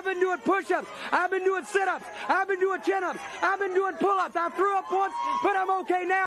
been doing push-ups. I've been doing sit-ups. I've been doing chin-ups. I've been doing pull-ups. I threw up once, but I'm okay now.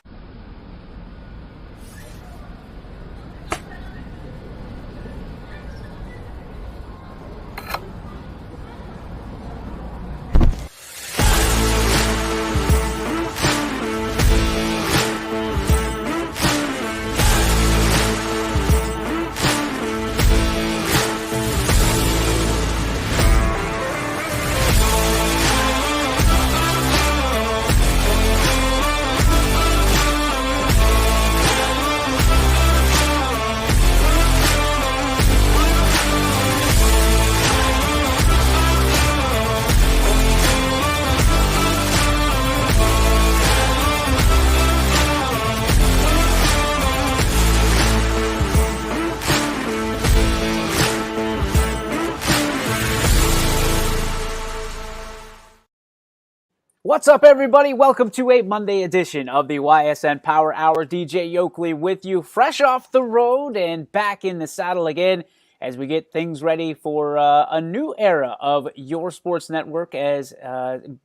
What's up, everybody? Welcome to a Monday edition of the Ysn Power Hour. DJ Yoakley with you, fresh off the road and back in the saddle again as we get things ready for a new era of your sports network as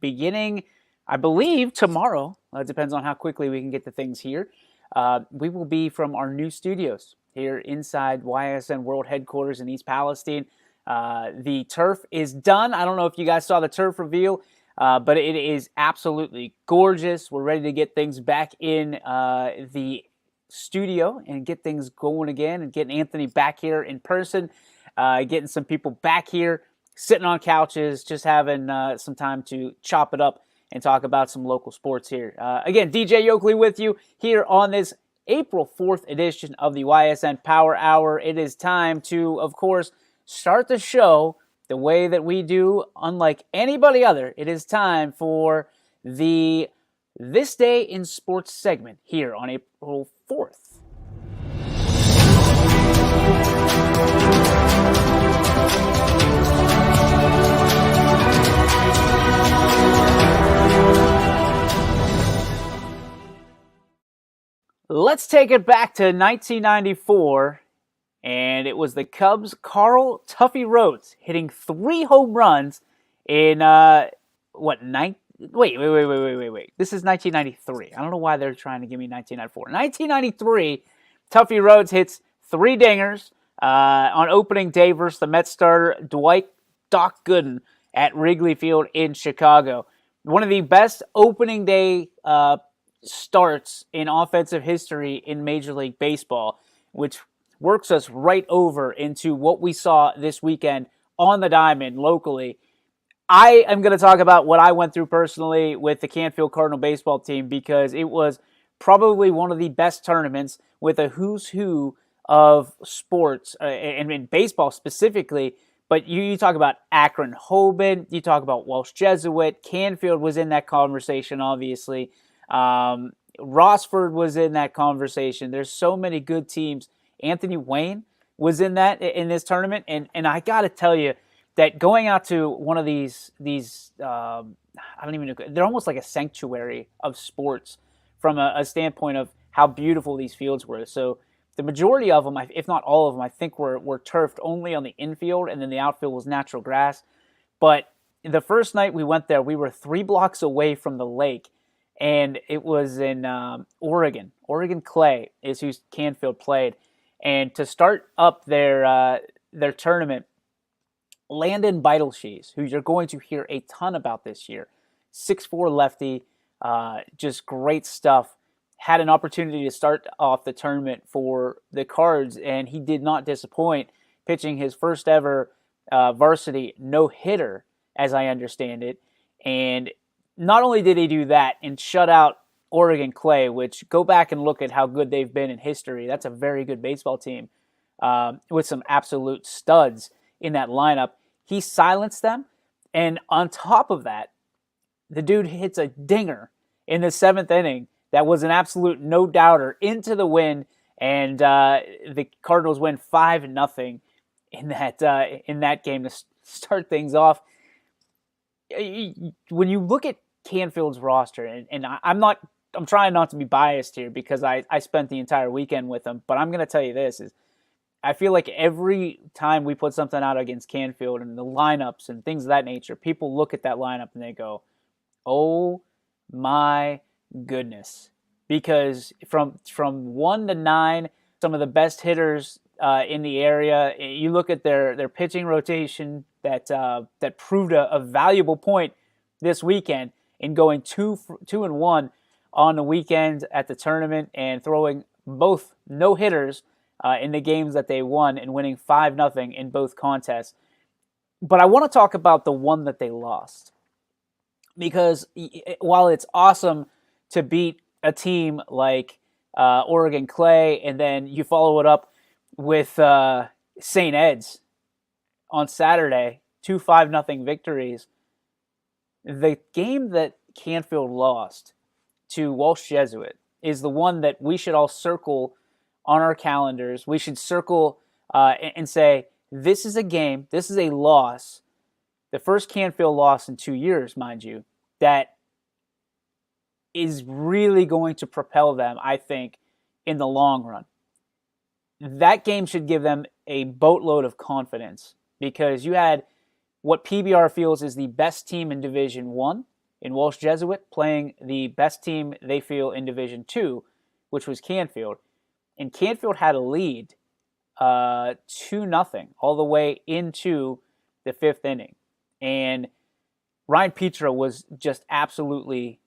beginning, I believe, tomorrow. It depends on how quickly we can get the things here. We will be from our new studios here inside YSN World Headquarters in East Palestine. The turf is done. I don't know if you guys saw the turf reveal. But it is absolutely gorgeous. We're ready to get things back in the studio and get things going again and getting Anthony back here in person, getting some people back here, sitting on couches, just having some time to chop it up and talk about some local sports here. Again, DJ Yoakley with you here on this April 4th edition of the YSN Power Hour. It is time to, of course, start the show the way that we do, unlike anybody other. It is time for the This Day in Sports segment here on April 4th. Let's take it back to 1994. And it was the Cubs' Carl Tuffy Rhodes hitting 3 home runs in, Wait. This is 1993. I don't know why they're trying to give me 1994. 1993, Tuffy Rhodes hits 3 dingers on opening day versus the Mets starter Dwight Doc Gooden at Wrigley Field in Chicago. One of the best opening day starts in offensive history in Major League Baseball, which works us right over into what we saw this weekend on the diamond locally. I am going to talk about what I went through personally with the Canfield Cardinal baseball team because it was probably one of the best tournaments with a who's who of sports, and in baseball specifically. But you talk about Akron Hoban, you talk about Welsh Jesuit, Canfield was in that conversation, obviously. Rossford was in that conversation. There's so many good teams. Anthony Wayne was in this tournament, and I got to tell you that going out to one of these I don't even know, they're almost like a sanctuary of sports from a standpoint of how beautiful these fields were. So the majority of them, if not all of them, I think were turfed only on the infield, and then the outfield was natural grass. But the first night we went there, we were 3 blocks away from the lake, and it was in Oregon. Oregon Clay is who Canfield played. And to start up their tournament, Landon Beidelshees, who you're going to hear a ton about this year, 6'4" lefty, just great stuff, had an opportunity to start off the tournament for the Cards, and he did not disappoint, pitching his first ever varsity no-hitter, as I understand it. And not only did he do that and shut out Oregon Clay, which go back and look at how good they've been in history. That's a very good baseball team with some absolute studs in that lineup. He silenced them, and on top of that, the dude hits a dinger in the 7th inning that was an absolute no-doubter into the wind, and the Cardinals win 5-0 in that game to start things off. When you look at Canfield's roster, and I'm trying not to be biased here because I spent the entire weekend with them, but I'm going to tell you this, is I feel like every time we put something out against Canfield and the lineups and things of that nature, people look at that lineup and they go, oh my goodness. Because from 1 to 9, some of the best hitters in the area. You look at their pitching rotation that proved a valuable point this weekend in going 2-1 on the weekend at the tournament and throwing both no-hitters in the games that they won and winning 5-0 in both contests. But I want to talk about the one that they lost. Because while it's awesome to beat a team like Oregon Clay, and then you follow it up with St. Ed's on Saturday, 2 5-0 victories, the game that Canfield lost to Walsh Jesuit is the one that we should all circle on our calendars. We should circle and say, this is a game, this is a loss, the first Canfield loss in 2 years, mind you, that is really going to propel them, I think, in the long run. That game should give them a boatload of confidence because you had what PBR feels is the best team in Division 1 in Walsh Jesuit playing the best team they feel in Division 2, which was Canfield. And Canfield had a lead 2-0 all the way into the 5th inning. And Ryan Petra was just absolutely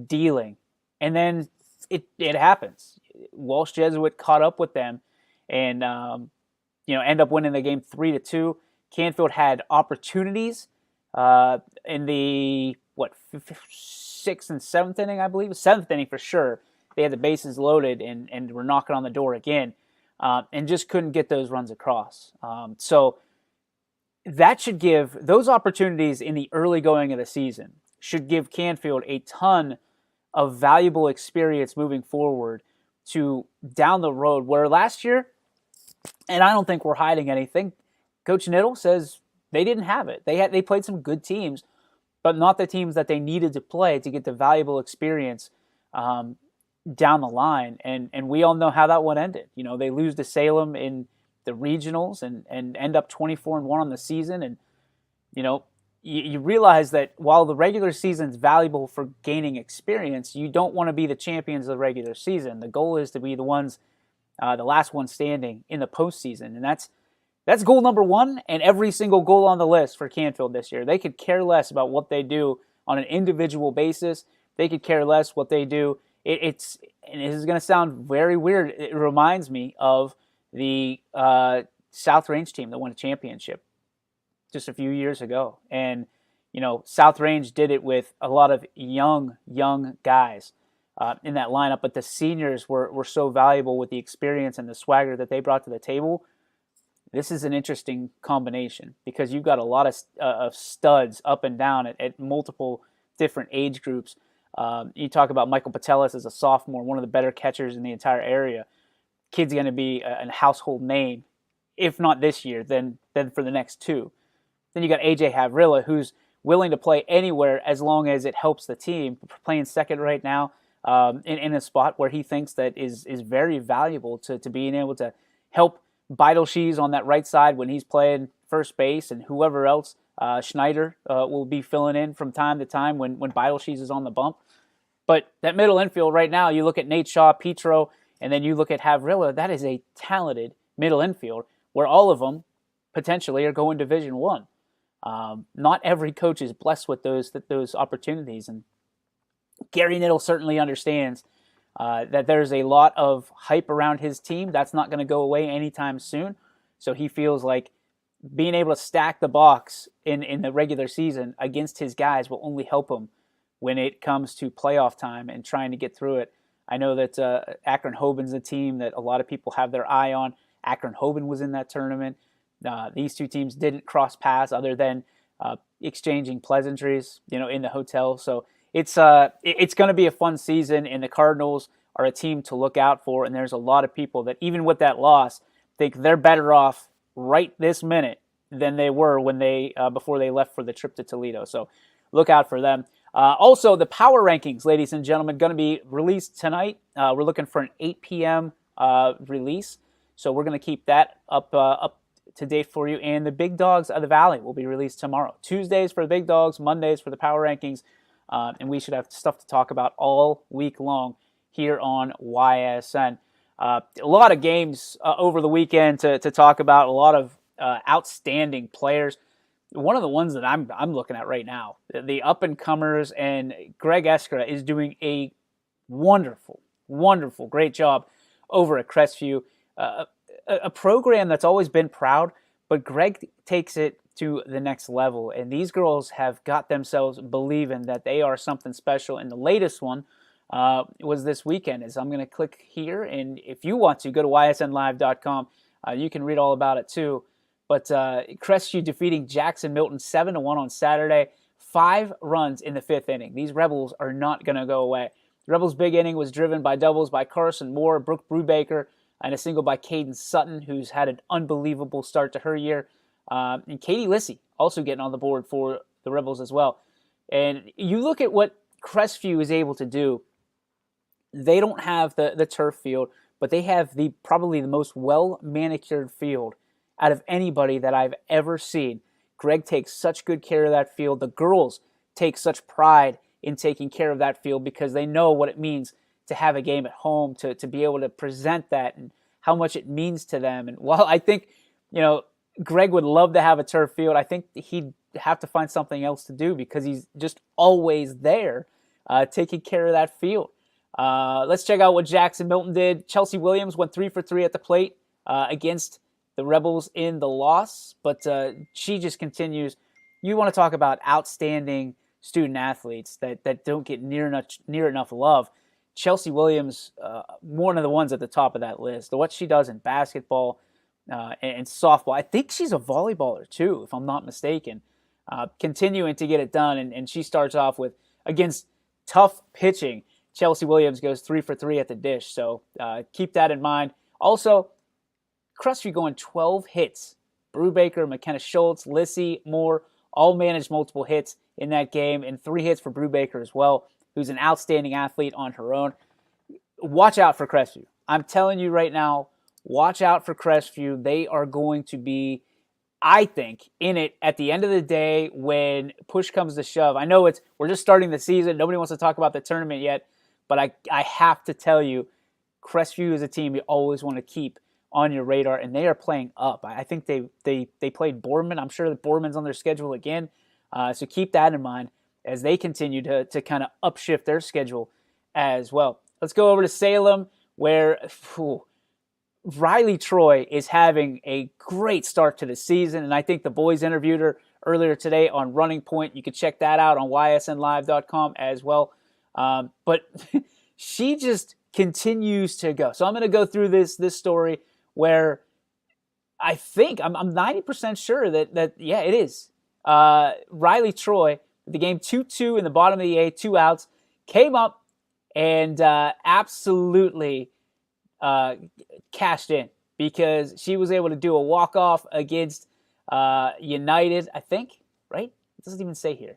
dealing. And then it happens. Walsh Jesuit caught up with them and end up winning the game 3-2. Canfield had opportunities in the 6th and 7th inning, I believe, 7th inning for sure. They had the bases loaded and were knocking on the door again, and just couldn't get those runs across. So that should give those opportunities in the early going of the season should give Canfield a ton of valuable experience moving forward to down the road, where last year, and I don't think we're hiding anything, Coach Niddle says they didn't have it. They played some good teams, but not the teams that they needed to play to get the valuable experience down the line. And we all know how that one ended. You know, they lose to Salem in the regionals and end up 24-1 on the season. And, you know, you realize that while the regular season is valuable for gaining experience, you don't want to be the champions of the regular season. The goal is to be the ones, the last one standing in the postseason. And that's goal number one and every single goal on the list for Canfield this year. They could care less about what they do on an individual basis. They could care less what they do. And this is going to sound very weird. It reminds me of the South Range team that won a championship just a few years ago. And, you know, South Range did it with a lot of young guys in that lineup. But the seniors were so valuable with the experience and the swagger that they brought to the table. This is an interesting combination because you've got a lot of studs up and down at multiple different age groups. You talk about Michael Patelis as a sophomore, one of the better catchers in the entire area. Kid's going to be a household name, if not this year, then for the next two. Then you got AJ Havrilla, who's willing to play anywhere as long as it helps the team. Playing second right now in a spot where he thinks that is very valuable to being able to help Beidelshees on that right side when he's playing first base, and whoever else, Schneider will be filling in from time to time when Beidelshees is on the bump. But that middle infield right now, you look at Nate Shaw, Petro, and then you look at Havrilla, that is a talented middle infield where all of them potentially are going Division I. Not every coach is blessed with those opportunities, and Gary Niddle certainly understands that there's a lot of hype around his team. That's not going to go away anytime soon. So he feels like being able to stack the box in the regular season against his guys will only help him when it comes to playoff time and trying to get through it. I know that Akron-Hoban's a team that a lot of people have their eye on. Akron-Hoban was in that tournament. These two teams didn't cross paths other than exchanging pleasantries, in the hotel. So it's going to be a fun season, and the Cardinals are a team to look out for. And there's a lot of people that, even with that loss, think they're better off right this minute than they were when they before they left for the trip to Toledo. So look out for them. Also, the power rankings, ladies and gentlemen, going to be released tonight. We're looking for an 8 p.m. Release. So we're going to keep that up to date for you. And the Big Dogs of the Valley will be released tomorrow. Tuesdays for the Big Dogs, Mondays for the Power Rankings, and we should have stuff to talk about all week long here on YSN. A lot of games over the weekend to talk about, a lot of outstanding players. One of the ones that I'm looking at right now, the up-and-comers, and Greg Eskra is doing a wonderful, great job over at Crestview. A program that's always been proud, but Greg takes it to the next level. And these girls have got themselves believing that they are something special. And the latest one was this weekend. As I'm going to click here, and if you want to, go to ysnlive.com. You can read all about it too. But Crestview defeating Jackson Milton 7-1 on Saturday. 5 runs in the 5th inning. These Rebels are not going to go away. The Rebels' big inning was driven by doubles by Carson Moore, Brooke Brubaker, and a single by Caden Sutton, who's had an unbelievable start to her year. And Katie Lissy also getting on the board for the Rebels as well. And you look at what Crestview is able to do. They don't have the turf field, but they have probably the most well-manicured field out of anybody that I've ever seen. Greg takes such good care of that field. The girls take such pride in taking care of that field because they know what it means to have a game at home, to be able to present that and how much it means to them. And while I think, Greg would love to have a turf field, I think he'd have to find something else to do because he's just always there taking care of that field. Let's check out what Jackson Milton did. Chelsea Williams went 3 for 3 at the plate against the Rebels in the loss, but she just continues. You want to talk about outstanding student athletes that don't get near enough love. Chelsea Williams, one of the ones at the top of that list. What she does in basketball and softball. I think she's a volleyballer too, if I'm not mistaken. Continuing to get it done, and she starts off with, against tough pitching, Chelsea Williams goes 3 for 3 at the dish. So keep that in mind. Also, Crestview going 12 hits. Brubaker, McKenna Schultz, Lissy, Moore, all managed multiple hits in that game, and 3 hits for Brubaker as well, who's an outstanding athlete on her own. Watch out for Crestview. I'm telling you right now, watch out for Crestview. They are going to be, I think, in it at the end of the day when push comes to shove. I know we're just starting the season. Nobody wants to talk about the tournament yet, but I have to tell you, Crestview is a team you always want to keep on your radar, and they are playing up. I think they played Boardman. I'm sure that Boardman's on their schedule again, so keep that in mind as they continue to kind of upshift their schedule as well. Let's go over to Salem, where Riley Troy is having a great start to the season, and I think the boys interviewed her earlier today on Running Point. You can check that out on ysnlive.com as well. But she just continues to go. So I'm going to go through this story where I think I'm 90% sure that it is. Riley Troy, the game 2-2 in the bottom of the 8th, 2 outs, came up and absolutely cashed in because she was able to do a walk-off against United, I think, right? It doesn't even say here.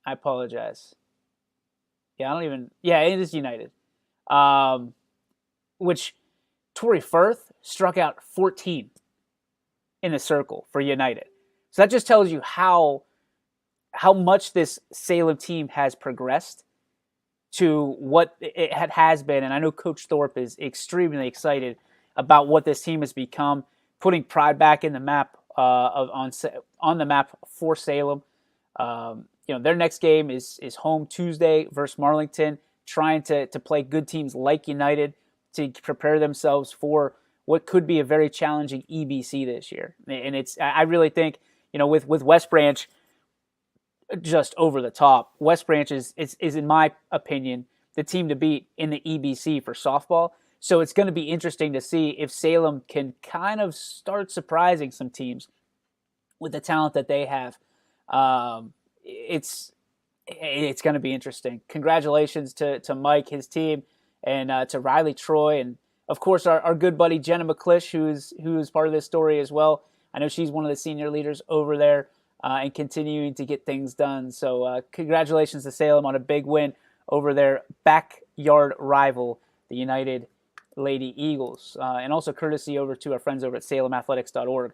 I apologize. It is United. Which Tori Firth struck out 14 in the circle for United. So that just tells you how much this Salem team has progressed to what it has been. And I know Coach Thorpe is extremely excited about what this team has become, putting pride back in the map on the map for Salem. Their next game is home Tuesday versus Marlington, trying to play good teams like United to prepare themselves for what could be a very challenging EBC this year. And I really think, with West Branch just over the top, West Branch is in my opinion, the team to beat in the EBC for softball. So it's going to be interesting to see if Salem can kind of start surprising some teams with the talent that they have. It's going to be interesting. Congratulations to Mike, his team, and to Riley Troy, and of course our good buddy Jenna McClish, who is part of this story as well. I know she's one of the senior leaders over there and continuing to get things done. So congratulations to Salem on a big win over their backyard rival, the United Lady Eagles. And also courtesy over to our friends over at SalemAthletics.org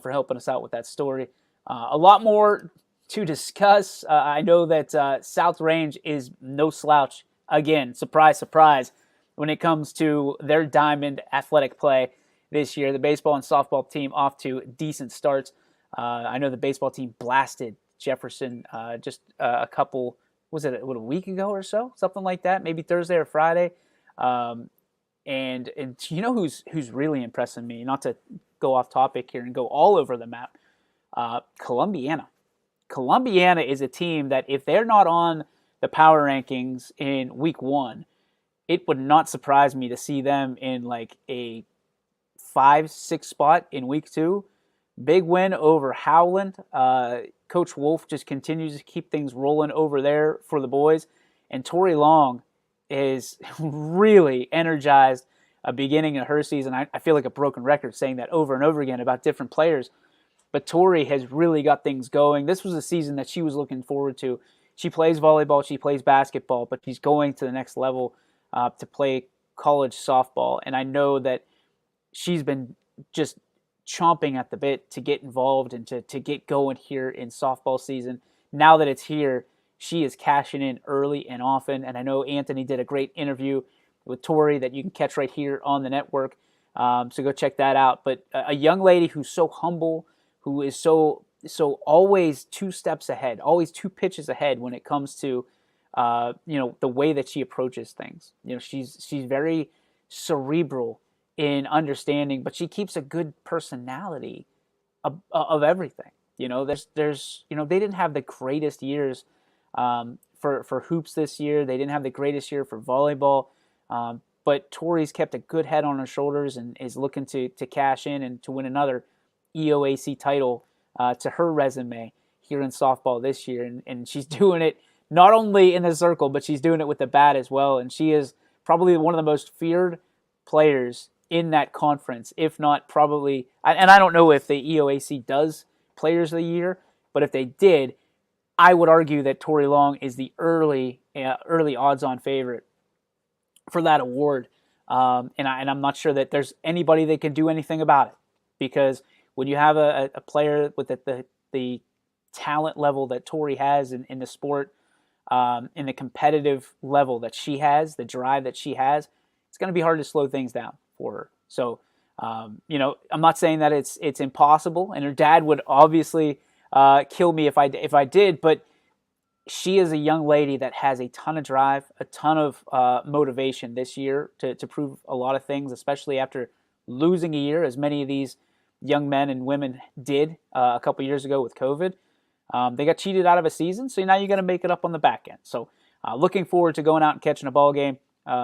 for helping us out with that story. A lot more to discuss. I know that South Range is no slouch. Again, surprise, surprise, when it comes to their diamond athletic play this year. The baseball and softball team off to decent starts. I know the baseball team blasted Jefferson just a couple, was it a week ago or so? Something like that, maybe Thursday or Friday. And you know who's really impressing me, not to go off topic here and go all over the map, Columbiana. Columbiana is a team that if they're not on the power rankings in week 1, it would not surprise me to see them in like a 5-6 spot in week 2. Big win over Howland. Coach Wolf just continues to keep things rolling over there for the boys. And Tori Long is really energized beginning of her season. I feel like a broken record saying that over and over again about different players. But Tori has really got things going. This was a season that she was looking forward to. She plays volleyball, she plays basketball, but she's going to the next level to play college softball. And I know that she's been just chomping at the bit to get involved and to get going here in softball season. Now that it's here, she is cashing in early and often. And I know Anthony did a great interview with Tori that you can catch right here on the network. So go check that out. But a young lady who's so humble, who is so always 2 steps ahead, always 2 pitches ahead when it comes to the way that she approaches things. She's very cerebral in understanding, but she keeps a good personality of everything. There's they didn't have the greatest years for hoops this year. They didn't have the greatest year for volleyball, but Tori's kept a good head on her shoulders and is looking to cash in and to win another EOAC title to her resume here in softball this year. And she's doing it not only in the circle, but she's doing it with the bat as well. And she is probably one of the most feared players in that conference, if not probably, and I don't know if the EOAC does Players of the Year, but if they did, I would argue that Tori Long is the early odds-on favorite for that award. And I'm not sure that there's anybody that can do anything about it, because when you have a player with the talent level that Tori has in the sport, in the competitive level that she has, the drive that she has, it's going to be hard to slow things down for her. So, I'm not saying that it's impossible, and her dad would obviously kill me if I did, but she is a young lady that has a ton of drive, a ton of motivation this year to prove a lot of things, especially after losing a year, as many of these young men and women did a couple years ago with COVID. They got cheated out of a season, so now you got to make it up on the back end. So looking forward to going out and catching a ball game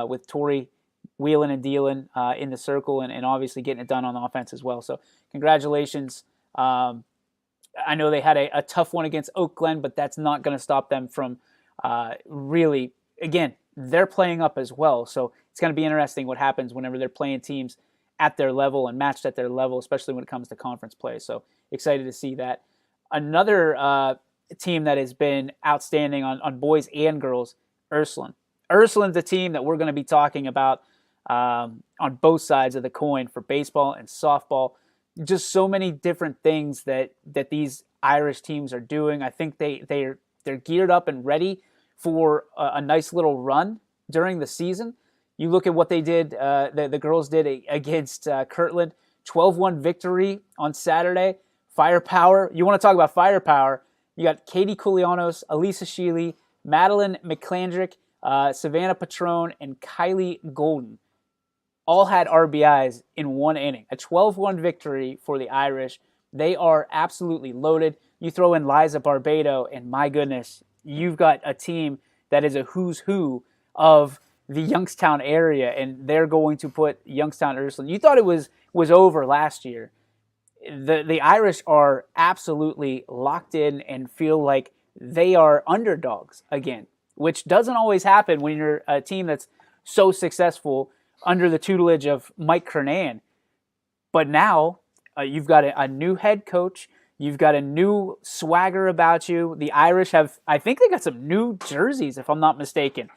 with Tori wheeling and dealing in the circle and obviously getting it done on offense as well. So congratulations. I know they had a tough one against Oak Glen, but that's not going to stop them from really, again, they're playing up as well. So it's going to be interesting what happens whenever they're playing teams at their level and matched at their level, especially when it comes to conference play. So excited to see that. Another team that has been outstanding on boys and girls, Ursuline. Ursuline's a team that we're going to be talking about on both sides of the coin for baseball and softball. Just so many different things that these Irish teams are doing. I think they're geared up and ready for a nice little run during the season. You look at what they did, the girls did against Kirtland, 12-1 victory on Saturday. Firepower. You want to talk about firepower? You got Katie Koulianos, Elisa Sheely, Madeline McClandrick, Savannah Patron, and Kylie Golden. All had RBIs in one inning. A 12-1 victory for the Irish. They are absolutely loaded. You throw in Liza Barbado, and my goodness, you've got a team that is a who's who of the Youngstown area, and they're going to put Youngstown Ursuline. You thought it was over last year. The Irish are absolutely locked in and feel like they are underdogs again, which doesn't always happen when you're a team that's so successful under the tutelage of Mike Kernan. But now you've got a new head coach. You've got a new swagger about you. The Irish have, I think they got some new jerseys, if I'm not mistaken.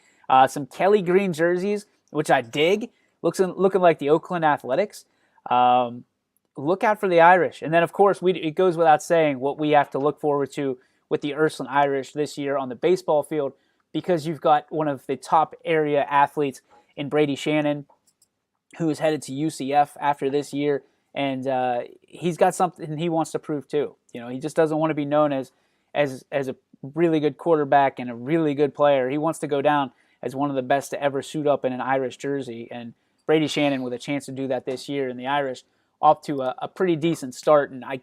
Some Kelly green jerseys, which I dig, looking like the Oakland Athletics. Look out for the Irish. And then, of course, it goes without saying what we have to look forward to with the Ursuline Irish this year on the baseball field, because you've got one of the top area athletes in Brady Shannon, who is headed to UCF after this year, and he's got something he wants to prove too. He just doesn't want to be known as a really good quarterback and a really good player. He wants to go down as one of the best to ever suit up in an Irish jersey, and Brady Shannon with a chance to do that this year, and the Irish off to a pretty decent start, and I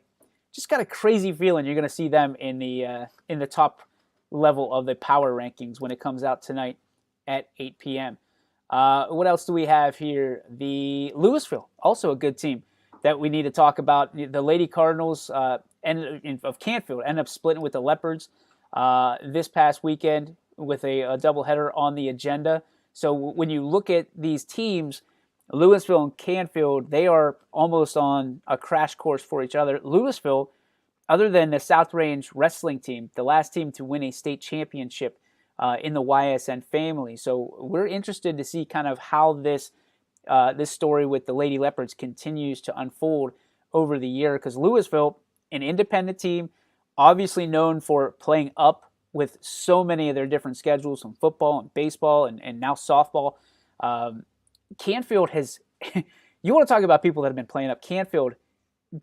just got a crazy feeling you're going to see them in the top level of the power rankings when it comes out tonight at 8 p.m. What else do we have here? The Louisville, also a good team that we need to talk about. The Lady Cardinals of Canfield ended up splitting with the Leopards this past weekend with a doubleheader on the agenda. So when you look at these teams, Louisville and Canfield, they are almost on a crash course for each other. Louisville, other than the South Range wrestling team, the last team to win a state championship in the YSN family. So we're interested to see kind of how this story with the Lady Leopards continues to unfold over the year, because Louisville, an independent team, obviously known for playing up with so many of their different schedules from football and baseball and now softball. Canfield has, you want to talk about people that have been playing up, Canfield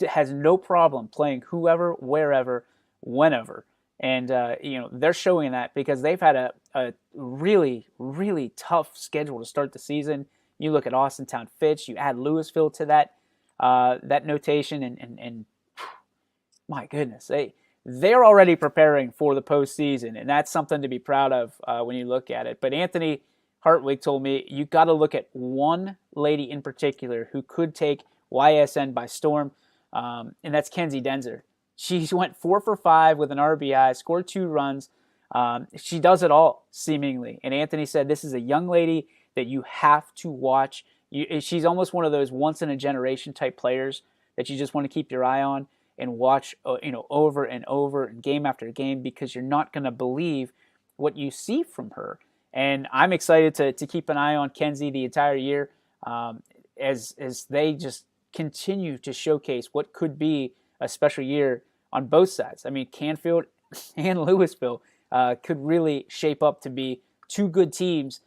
has no problem playing whoever, wherever, whenever. And, they're showing that because they've had a really, really tough schedule to start the season. You look at Austintown Fitch, you add Louisville to that notation, and my goodness, they're already preparing for the postseason, and that's something to be proud of when you look at it. But Anthony Hartwig told me you got to look at one lady in particular who could take YSN by storm, and that's Kenzie Denzer. She went 4 for 5 with an RBI, scored 2 runs. She does it all, seemingly. And Anthony said this is a young lady that you have to watch. She's almost one of those once-in-a-generation type players that you just want to keep your eye on and watch over and over and game after game, because you're not going to believe what you see from her. And I'm excited to keep an eye on Kenzie the entire year as they just continue to showcase what could be a special year on both sides. I mean, Canfield and Louisville could really shape up to be two good teams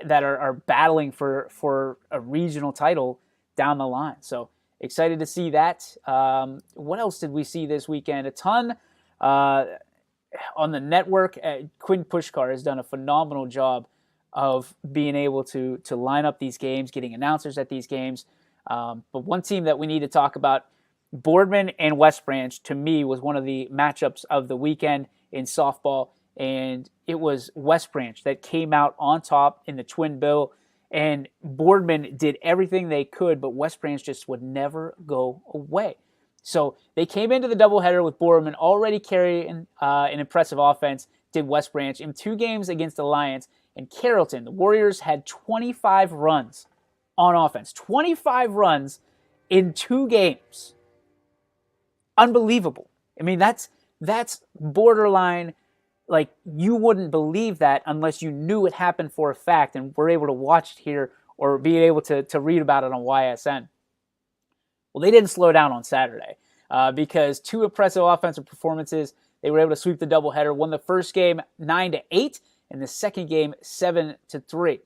that are battling for a regional title down the line. So excited to see that. What else did we see this weekend? A ton on the network. Quinn Pushkar has done a phenomenal job of being able to line up these games, getting announcers at these games. But one team that we need to talk about, Boardman and West Branch, to me was one of the matchups of the weekend in softball, and it was West Branch that came out on top in the twin bill, and Boardman did everything they could, but West Branch just would never go away. So they came into the doubleheader with Boardman already carrying an impressive offense, did West Branch in 2 games against Alliance, and Carrollton. The Warriors had 25 runs on offense. 25 runs in 2 games. Unbelievable. I mean, that's borderline, like, you wouldn't believe that unless you knew it happened for a fact and were able to watch it here or be able to read about it on YSN. Well, they didn't slow down on Saturday because 2 impressive offensive performances. They were able to sweep the doubleheader, won the first game 9-8, and the second game 7-3.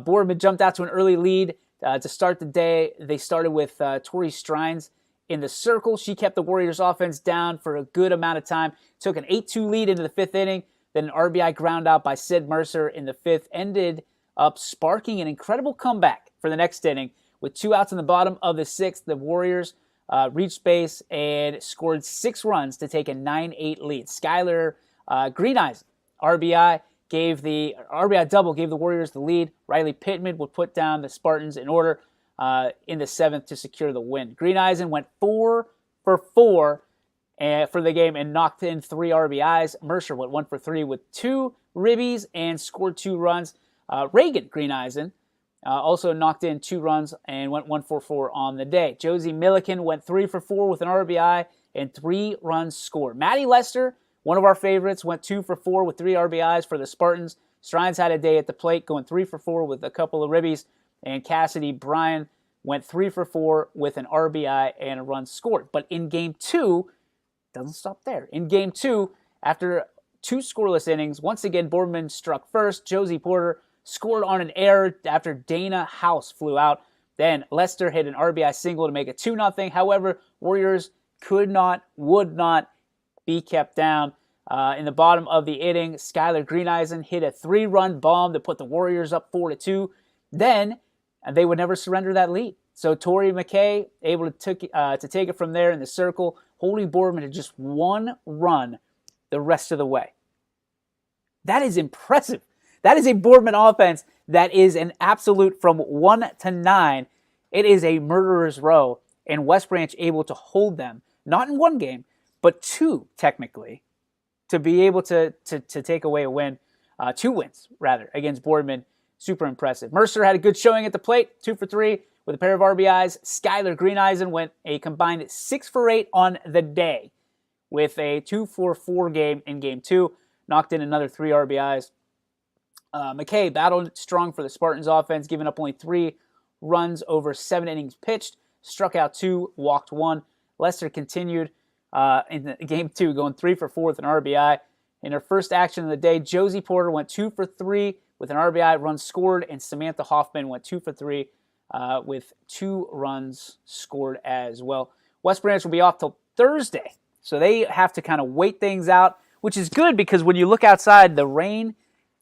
Boardman jumped out to an early lead to start the day. They started with Tori Strines in the circle. She kept the Warriors offense down for a good amount of time. Took an 8-2 lead into the 5th inning. Then an RBI ground out by Sid Mercer in the 5th ended up sparking an incredible comeback for the next inning. With 2 outs in the bottom of the 6th, the Warriors reached base and scored 6 runs to take a 9-8 lead. Skylar Greeneisen, RBI double gave the Warriors the lead. Riley Pittman would put down the Spartans in order in the 7th to secure the win. Greeneisen went 4 for 4 for the game and knocked in 3 RBIs. Mercer went 1 for 3 with 2 ribbies and scored 2 runs. Reagan Greeneisen also knocked in 2 runs and went 1 for 4 on the day. Josie Milliken went 3 for 4 with an RBI and 3 runs scored. Maddie Lester, one of our favorites, went 2 for 4 with 3 RBIs for the Spartans. Strines had a day at the plate, going 3 for 4 with a couple of ribbies, and Cassidy Bryan went 3 for 4 with an RBI and a run scored. But in Game 2, doesn't stop there. In Game 2, after 2 scoreless innings, once again Boardman struck first. Josie Porter scored on an error after Dana House flew out. Then Lester hit an RBI single to make it 2-0. However, Warriors would not be kept down. In the bottom of the inning, Skylar Greeneisen hit a 3-run bomb to put the Warriors up 4-2. Then they would never surrender that lead. So Torrey McKay able to take it from there in the circle, holding Boardman to just 1 run the rest of the way. That is impressive. That is a Boardman offense that is an absolute from 1 to 9. It is a murderer's row, and West Branch able to hold them, not in 1 game, but 2 technically, to be able to take away a win, 2 wins rather, against Boardman. Super impressive. Mercer had a good showing at the plate, 2 for 3 with a pair of RBIs. Skylar Greeneisen went a combined 6 for 8 on the day with a 2 for 4 game in Game 2. Knocked in another 3 RBIs. McKay battled strong for the Spartans offense, giving up only 3 runs over 7 innings pitched. Struck out 2, walked 1. Lester continued in Game 2, going 3 for 4 with an RBI. In her first action of the day, Josie Porter went 2 for 3 with an RBI, run scored, and Samantha Hoffman went 2 for 3 with 2 runs scored as well. West Branch will be off till Thursday, so they have to kind of wait things out, which is good because when you look outside, the rain,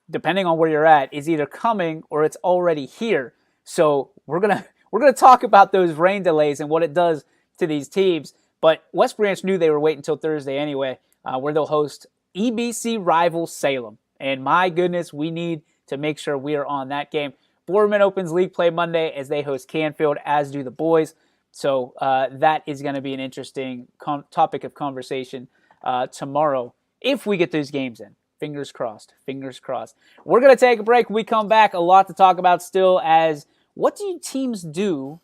depending on where you're at, is either coming or it's already here. So we're gonna talk about those rain delays and what it does to these teams. But West Branch knew they were waiting until Thursday anyway, where they'll host EBC rival Salem. And my goodness, we need to make sure we are on that game. Boardman opens league play Monday as they host Canfield, as do the boys. So that is going to be an interesting topic of conversation tomorrow if we get those games in. Fingers crossed. Fingers crossed. We're going to take a break. When we come back, a lot to talk about still as what do teams do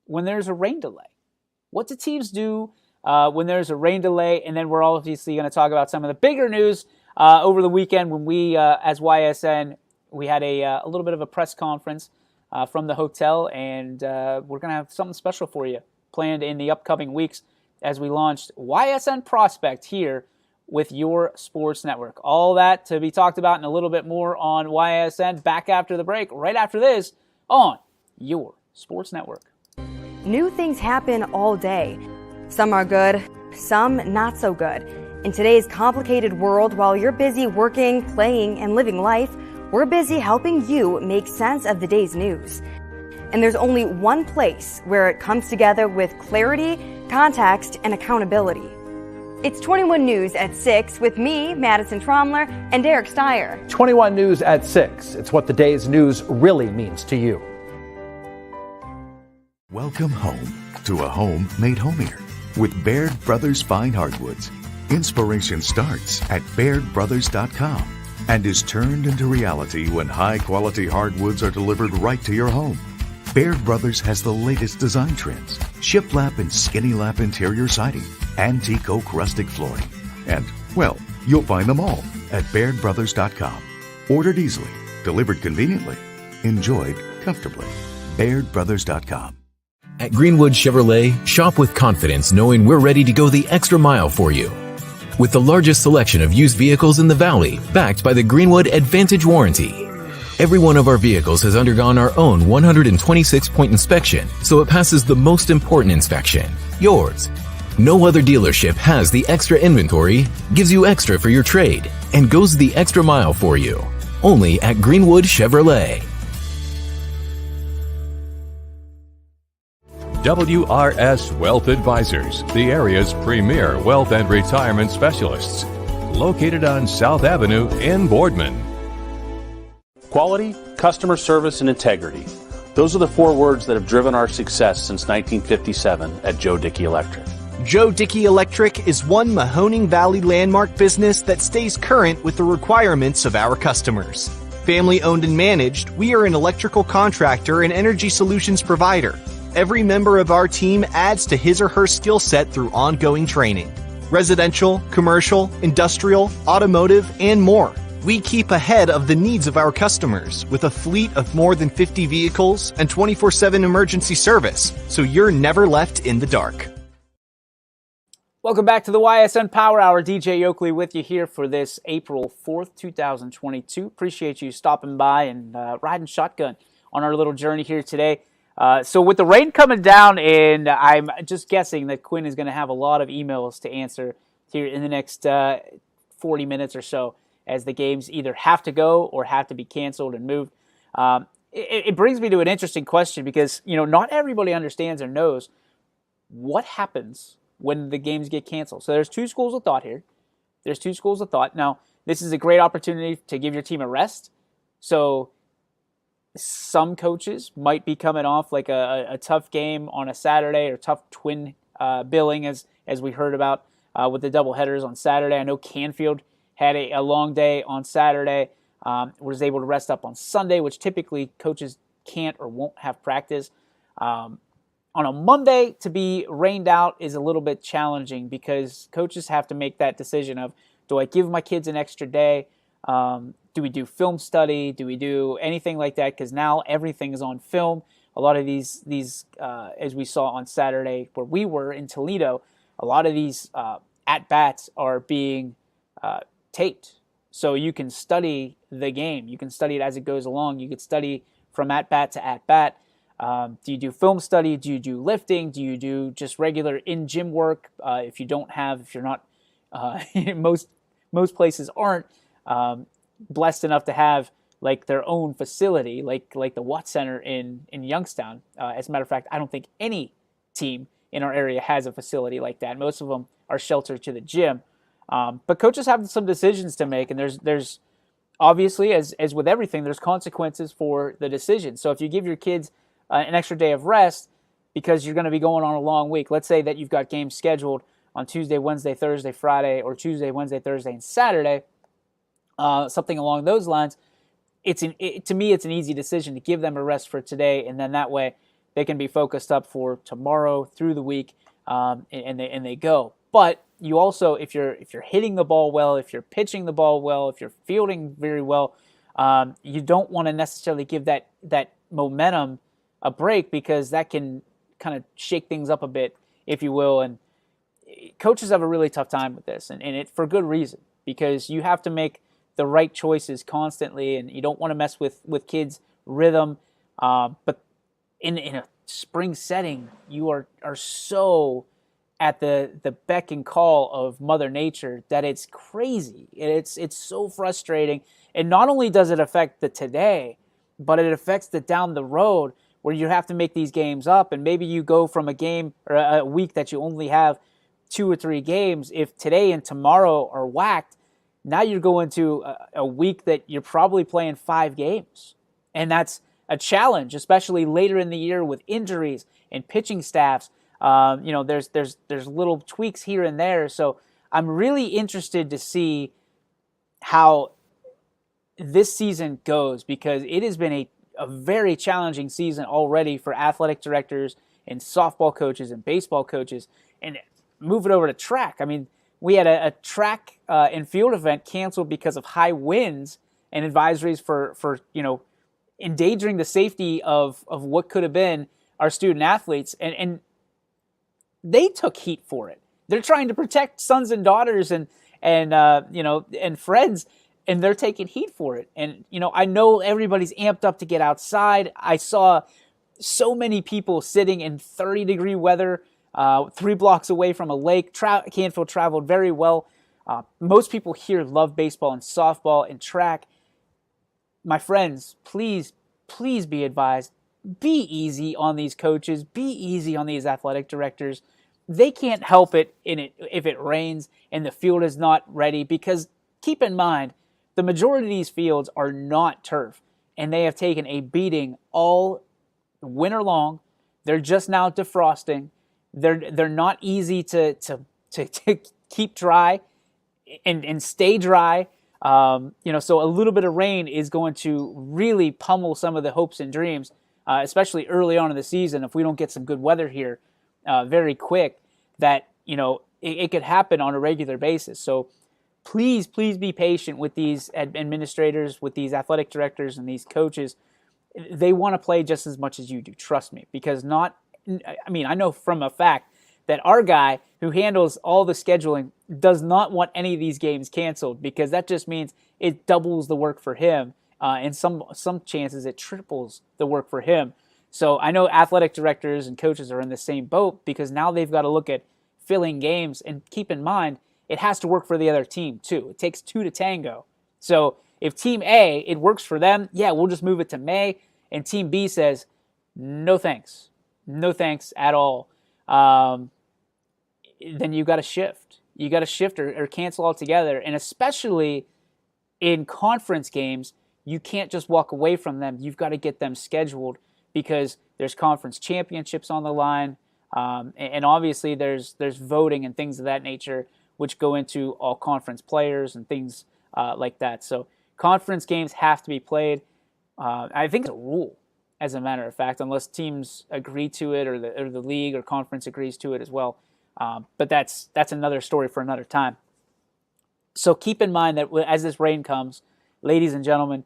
when there's a rain delay? What do teams do when there's a rain delay? And then we're obviously going to talk about some of the bigger news over the weekend when we, as YSN, we had a little bit of a press conference from the hotel, and we're going to have something special for you planned in the upcoming weeks as we launched YSN Prospect here with your sports network. All that to be talked about and a little bit more on YSN back after the break, right after this on your sports network. New things happen all day. Some are good, some not so good. In today's complicated world, while you're busy working, playing, and living life, we're busy helping you make sense of the day's news. And there's only one place where it comes together with clarity, context, and accountability. It's 21 News at 6 with me, Madison Tromler, and Derek Steyer. 21 News at 6. It's what the day's news really means to you. Welcome home to a home made homier with Baird Brothers Fine Hardwoods. Inspiration starts at BairdBrothers.com and is turned into reality when high-quality hardwoods are delivered right to your home. Baird Brothers has the latest design trends, shiplap and skinny lap interior siding, antique oak rustic flooring. And, well, you'll find them all at BairdBrothers.com. Ordered easily, delivered conveniently, enjoyed comfortably. BairdBrothers.com. At Greenwood Chevrolet, shop with confidence knowing we're ready to go the extra mile for you. With the largest selection of used vehicles in the Valley, backed by the Greenwood Advantage Warranty. Every one of our vehicles has undergone our own 126-point inspection, so it passes the most important inspection, yours. No other dealership has the extra inventory, gives you extra for your trade, and goes the extra mile for you. Only at Greenwood Chevrolet. WRS Wealth Advisors, the area's premier wealth and retirement specialists. Located on South Avenue in Boardman. Quality, customer service, and integrity. Those are the 4 words that have driven our success since 1957 at Joe Dickey Electric. Joe Dickey Electric is one Mahoning Valley landmark business that stays current with the requirements of our customers. Family owned and managed, we are an electrical contractor and energy solutions provider. Every member of our team adds to his or her skill set through ongoing training. Residential, commercial, industrial, automotive, and more. We keep ahead of the needs of our customers with a fleet of more than 50 vehicles and 24/7 emergency service, so you're never left in the dark. Welcome back to the Ysn Power Hour. DJ Oakley with you here for this April 4th, 2022. Appreciate you stopping by and riding shotgun on our little journey here today. So with the rain coming down, and I'm just guessing that Quinn is going to have a lot of emails to answer here in the next 40 minutes or so, as the games either have to go or have to be canceled and moved. It brings me to an interesting question because, not everybody understands or knows what happens when the games get canceled. So there's two schools of thought here. Now, this is a great opportunity to give your team a rest. So some coaches might be coming off like a tough game on a Saturday or tough twin billing, as we heard about with the doubleheaders on Saturday. I know Canfield had a long day on Saturday, was able to rest up on Sunday, which typically coaches can't or won't have practice. On a Monday, to be rained out is a little bit challenging because coaches have to make that decision of, do I give my kids an extra day? Do we do film study? Do we do anything like that? Because now everything is on film. A lot of these as we saw on Saturday where we were in Toledo, a lot of these at-bats are being taped. So you can study the game. You can study it as it goes along. You could study from at-bat to at-bat. Do you do film study? Do you do lifting? Do you do just regular in-gym work? If you're not, most places aren't blessed enough to have like their own facility, like the Watt Center in Youngstown. As a matter of fact, I don't think any team in our area has a facility like that. Most of them are sheltered to the gym. But coaches have some decisions to make, and there's obviously, as with everything, there's consequences for the decision. So if you give your kids an extra day of rest because you're going to be going on a long week. Let's say that you've got games scheduled on Tuesday, Wednesday, Thursday, Friday, or Tuesday, Wednesday, Thursday, and Saturday, something along those lines. To me, it's an easy decision to give them a rest for today, and then that way they can be focused up for tomorrow through the week, and they go. But you also, if you're hitting the ball well, if you're pitching the ball well, if you're fielding very well, you don't want to necessarily give that momentum a break, because that can kind of shake things up a bit, if you will. And coaches have a really tough time with this, and it for good reason, because you have to make the right choices constantly, and you don't want to mess with kids' rhythm. But in a spring setting, you are so at the beck and call of Mother Nature that it's crazy. It's so frustrating. And not only does it affect the today, but it affects the down the road, where you have to make these games up, and maybe you go from a game or a week that you only have 2 or 3 games. If today and tomorrow are whacked, now you're going to a week that you're probably playing 5 games. And that's a challenge, especially later in the year with injuries and pitching staffs. There's little tweaks here and there. So I'm really interested to see how this season goes, because it has been a very challenging season already for athletic directors and softball coaches and baseball coaches. And move it over to track. I mean, we had a track and field event canceled because of high winds and advisories for endangering the safety of what could have been our student athletes. And they took heat for it. They're trying to protect sons and daughters and friends, and they're taking heat for it. And, I know everybody's amped up to get outside. I saw so many people sitting in 30-degree weather 3 blocks away from a lake. Canfield traveled very well. Most people here love baseball and softball and track. My friends, please be advised. Be easy on these coaches. Be easy on these athletic directors. They can't help it if it rains and the field is not ready, because keep in mind, the majority of these fields are not turf, and they have taken a beating all winter long. They're just now defrosting. They're not easy to keep dry and stay dry. So a little bit of rain is going to really pummel some of the hopes and dreams, especially early on in the season. If we don't get some good weather here very quick, that it could happen on a regular basis. So please be patient with these administrators, with these athletic directors and these coaches. They want to play just as much as you do, trust me, because I know from a fact that our guy who handles all the scheduling does not want any of these games canceled, because that just means it doubles the work for him, and some chances it triples the work for him. So I know athletic directors and coaches are in the same boat, because now they've got to look at filling games, and keep in mind, it has to work for the other team too. It takes two to tango. So if Team A, it works for them, yeah, we'll just move it to May, and Team B says, no thanks. No thanks at all. Then you got to shift. You got to shift or cancel altogether. And especially in conference games, you can't just walk away from them. You've got to get them scheduled, because there's conference championships on the line. And obviously there's voting and things of that nature, which go into all conference players and things like that. So conference games have to be played. I think it's a rule, as a matter of fact, unless teams agree to it, or the league or conference agrees to it as well. But that's another story for another time. So keep in mind that as this rain comes, ladies and gentlemen,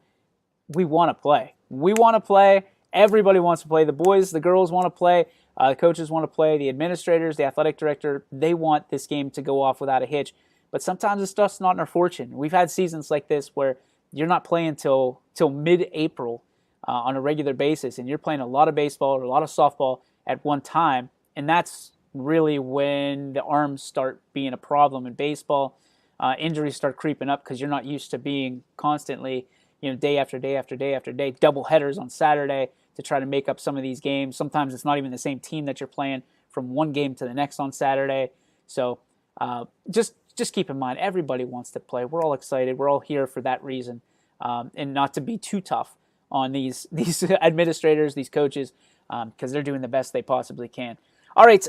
we want to play. We want to play. Everybody wants to play. The boys, the girls want to play. The coaches want to play. The administrators, the athletic director, they want this game to go off without a hitch. But sometimes it's just not in our fortune. We've had seasons like this where you're not playing till mid-April on a regular basis, and you're playing a lot of baseball or a lot of softball at one time, and that's really when the arms start being a problem in baseball. Injuries start creeping up because you're not used to being constantly, day after day after day after day, double headers on Saturday to try to make up some of these games. Sometimes it's not even the same team that you're playing from one game to the next on Saturday. So just keep in mind, everybody wants to play. We're all excited. We're all here for that reason, and not to be too tough on these administrators, these coaches, because they're doing the best they possibly can. All right,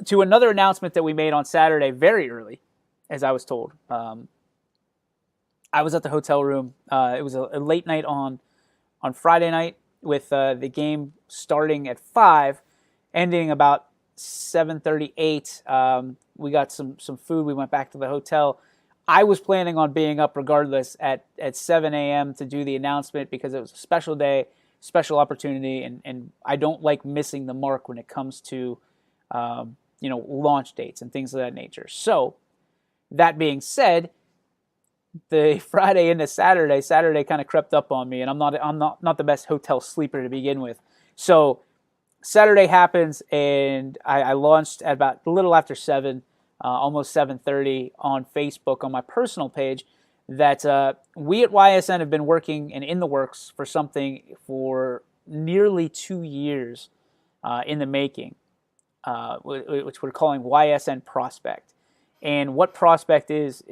to another announcement that we made on Saturday, very early, as I was told. I was at the hotel room. It was a late night on Friday night, with the game starting at 5, ending about 7:38. We got some food. We went back to the hotel. I was planning on being up regardless at 7 a.m. to do the announcement, because it was a special day, special opportunity, and I don't like missing the mark when it comes to launch dates and things of that nature. So, that being said, the Friday into Saturday kind of crept up on me, and I'm not the best hotel sleeper to begin with. So Saturday happens, and I launched at about a little after 7, almost 7:30 on Facebook on my personal page, that we at Ysn have been working and in the works for something for nearly 2 years in the making, which we're calling Ysn Prospect. And what Prospect is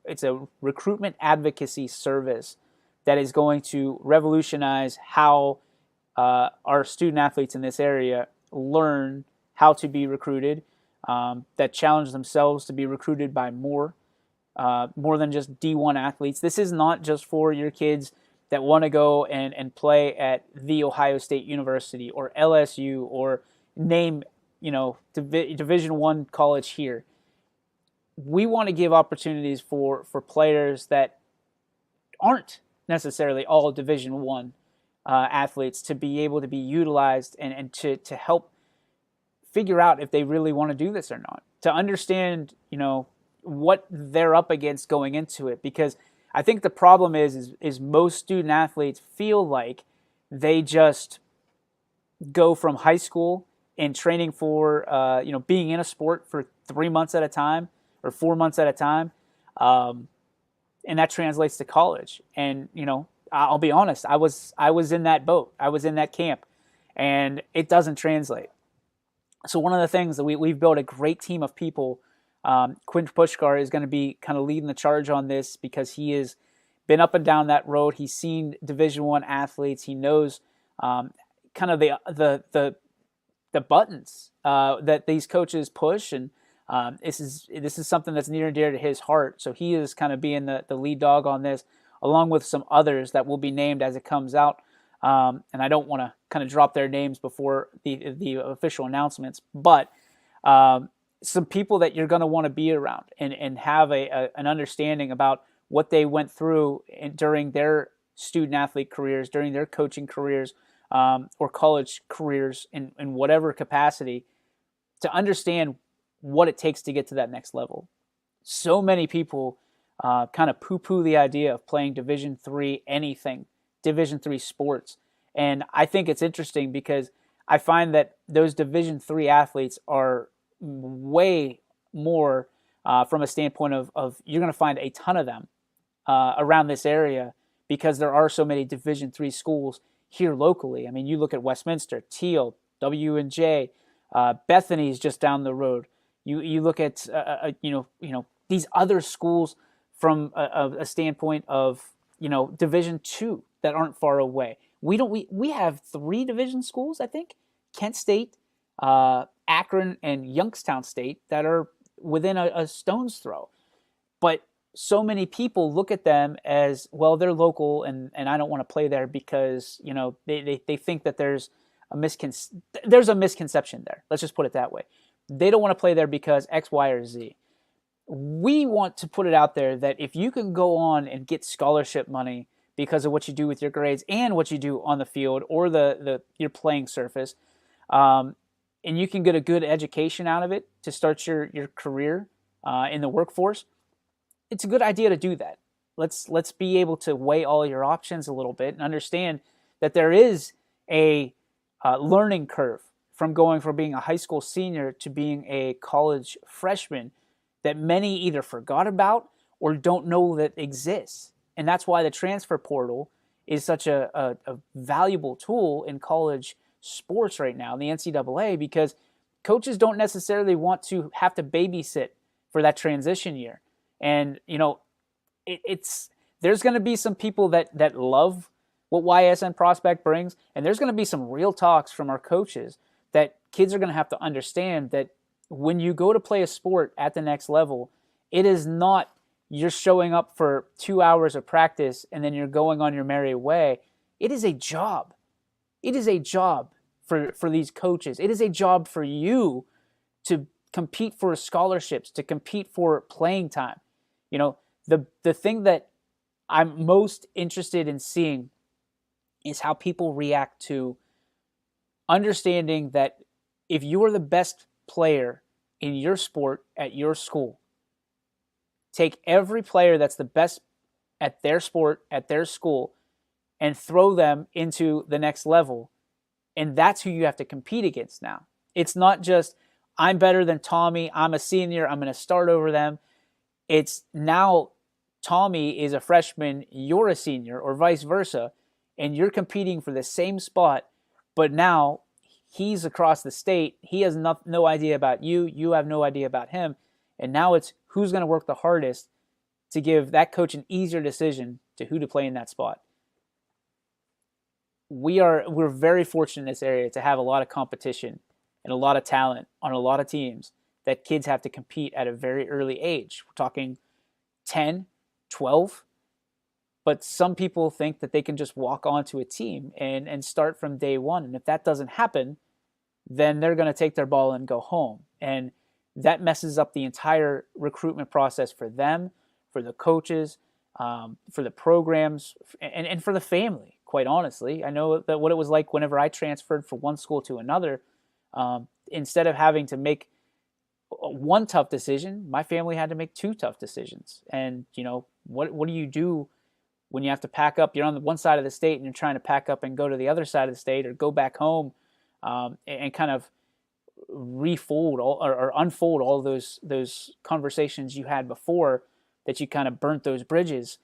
it's a recruitment advocacy service that is going to revolutionize how our student athletes in this area learn how to be recruited, that challenge themselves to be recruited by more than just D1 athletes. This is not just for your kids that want to go and play at The Ohio State University or LSU or name, Division I college here. We want to give opportunities for players that aren't necessarily all Division I athletes to be able to be utilized and to help figure out if they really want to do this or not, to understand, what they're up against going into it. Because I think the problem is most student athletes feel like they just go from high school and training for, being in a sport for 3 months at a time or 4 months at a time, and that translates to college. And I'll be honest, I was in that boat. I was in that camp, and it doesn't translate. So one of the things that we've built a great team of people. Quinn Pushkar is going to be kind of leading the charge on this, because he has been up and down that road. He's seen Division I athletes. He knows kind of the buttons that these coaches push, and this is something that's near and dear to his heart. So he is kind of being the lead dog on this, along with some others that will be named as it comes out. And I don't want to kind of drop their names before the official announcements, but some people that you're going to want to be around and have an understanding about what they went through during their student athlete careers, during their coaching careers, or college careers in whatever capacity, to understand what it takes to get to that next level. So many people kind of poo-poo the idea of playing Division III anything, Division III sports. And I think it's interesting because I find that those Division III athletes are way more from a standpoint of you're going to find a ton of them around this area because there are so many Division III schools here locally. I mean, you look at Westminster, Teal, W&J, Bethany's just down the road. You look at these other schools from a standpoint of Division II that aren't far away. We have 3 division schools, I think, Kent State, Akron, and Youngstown State, that are within a stone's throw. But so many people look at them as, well, they're local and I don't want to play there because they think that there's a misconception there. Let's just put it that way. They don't want to play there because X, Y, or Z. We want to put it out there that if you can go on and get scholarship money because of what you do with your grades and what you do on the field or your playing surface, and you can get a good education out of it to start your career in the workforce, it's a good idea to do that. Let's be able to weigh all your options a little bit and understand that there is a learning curve from going from being a high school senior to being a college freshman that many either forgot about or don't know that exists. And that's why the transfer portal is such a valuable tool in college sports right now, in the NCAA, because coaches don't necessarily want to have to babysit for that transition year. And, there's going to be some people that love what YSN Prospect brings, and there's going to be some real talks from our coaches that kids are going to have to understand that when you go to play a sport at the next level, it is not you're showing up for 2 hours of practice and then you're going on your merry way. It is a job. It is a job for these coaches. It is a job for you to compete for scholarships, to compete for playing time. The thing that I'm most interested in seeing is how people react to understanding that if you are the best player in your sport at your school, take every player that's the best at their sport at their school and throw them into the next level. And that's who you have to compete against now. It's not just, I'm better than Tommy, I'm a senior, I'm going to start over them. It's now Tommy is a freshman, you're a senior, or vice versa, and you're competing for the same spot, but now he's across the state. He has no idea about you. You have no idea about him. And now it's who's going to work the hardest to give that coach an easier decision to who to play in that spot. We're very fortunate in this area to have a lot of competition and a lot of talent on a lot of teams that kids have to compete at a very early age. We're talking 10, 12. But some people think that they can just walk onto a team and start from day one. And if that doesn't happen, then they're going to take their ball and go home. And that messes up the entire recruitment process for them, for the coaches, for the programs, and for the family, quite honestly. I know that what it was like whenever I transferred from one school to another. Instead of having to make one tough decision, my family had to make 2 tough decisions. And, what do you do when you have to pack up? You're on the one side of the state and you're trying to pack up and go to the other side of the state or go back home and kind of refold or unfold all those conversations you had before that you kind of burnt those bridges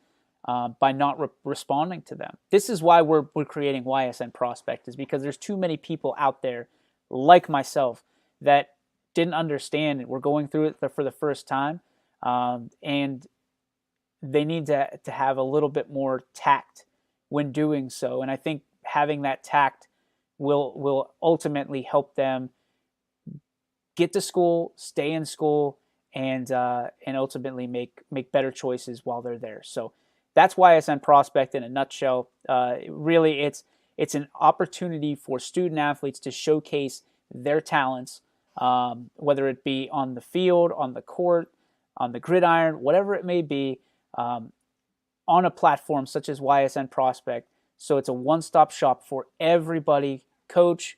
by not responding to them. This is why we're creating YSN Prospect, is because there's too many people out there like myself that didn't understand and were going through it for the first time, and they need to have a little bit more tact when doing so. And I think having that tact will ultimately help them get to school, stay in school, and ultimately make better choices while they're there. So that's YSN Prospect in a nutshell. Really, it's an opportunity for student athletes to showcase their talents whether it be on the field, on the court, on the gridiron, whatever it may be, on a platform such as YSN Prospect. So it's a one-stop shop for everybody, coach,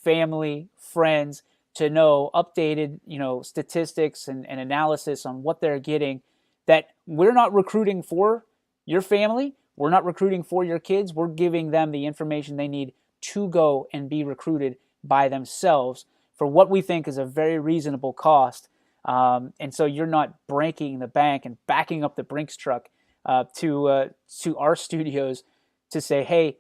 family, friends, to know updated, statistics and analysis on what they're getting, that we're not recruiting for your family. We're not recruiting for your kids. We're giving them the information they need to go and be recruited by themselves for what we think is a very reasonable cost. And so you're not breaking the bank and backing up the Brinks truck to our studios to say, hey,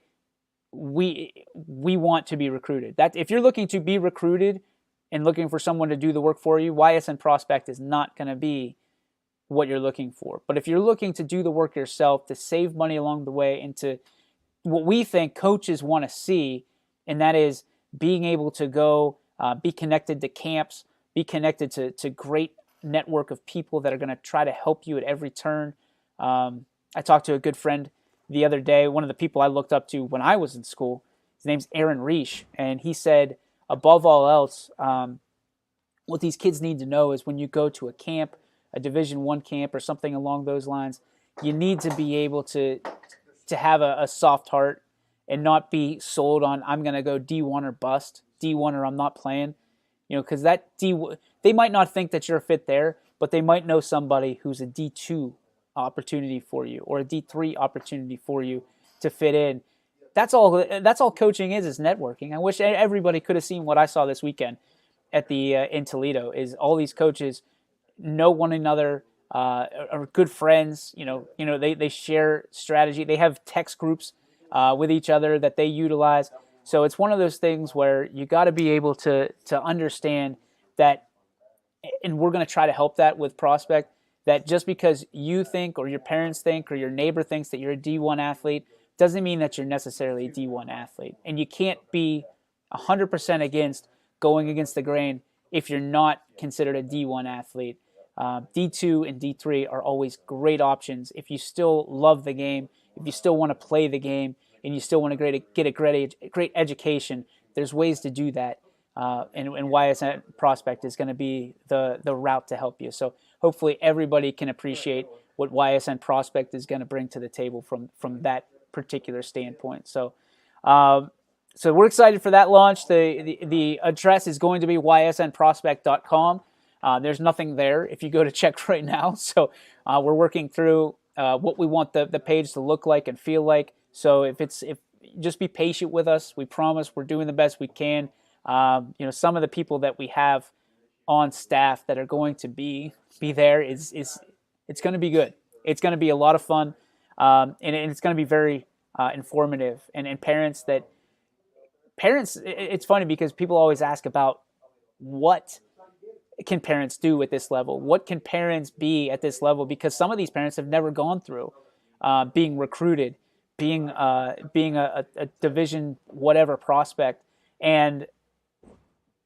we want to be recruited. That if you're looking to be recruited and looking for someone to do the work for you, YSN Prospect is not going to be what you're looking for. But if you're looking to do the work yourself, to save money along the way, and to what we think coaches want to see, and that is being able to go be connected to camps, be connected to great network of people that are going to try to help you at every turn. I talked to a good friend the other day, one of the people I looked up to when I was in school. His name's Aaron Reish, and he said, above all else, what these kids need to know is when you go to a camp, a Division I camp or something along those lines, you need to be able to have a soft heart and not be sold on, I'm going to go D1 or bust, D1 or I'm not playing. Because that they might not think that you're a fit there, but they might know somebody who's a D2 opportunity for you or a D3 opportunity for you to fit in. That's all coaching is networking. I wish everybody could have seen what I saw this weekend at the in Toledo. Is all these coaches know one another, are good friends. They share strategy. They have text groups with each other that they utilize. So it's one of those things where you got to be able to understand that, and we're going to try to help that with Prospect, that just because you think or your parents think or your neighbor thinks that you're a D1 athlete doesn't mean that you're necessarily a D1 athlete. And you can't be 100% against going against the grain if you're not considered a D1 athlete. D2 and D3 are always great options if you still love the game, if you still want to play the game, and you still want to get a great education. There's ways to do that, and YSN Prospect is going to be the route to help you. So hopefully everybody can appreciate what YSN Prospect is going to bring to the table from that particular standpoint. So we're excited for that launch. The address is going to be ysnprospect.com. There's nothing there if you go to check right now. So we're working through what we want the page to look like and feel like. So if just be patient with us. We promise we're doing the best we can. Some of the people that we have on staff that are going to be there is it's going to be good. It's going to be a lot of fun, and it's going to be very informative. And parents, it's funny because people always ask about what can parents do at this level? What can parents be at this level? Because some of these parents have never gone through being recruited, being a division whatever prospect, and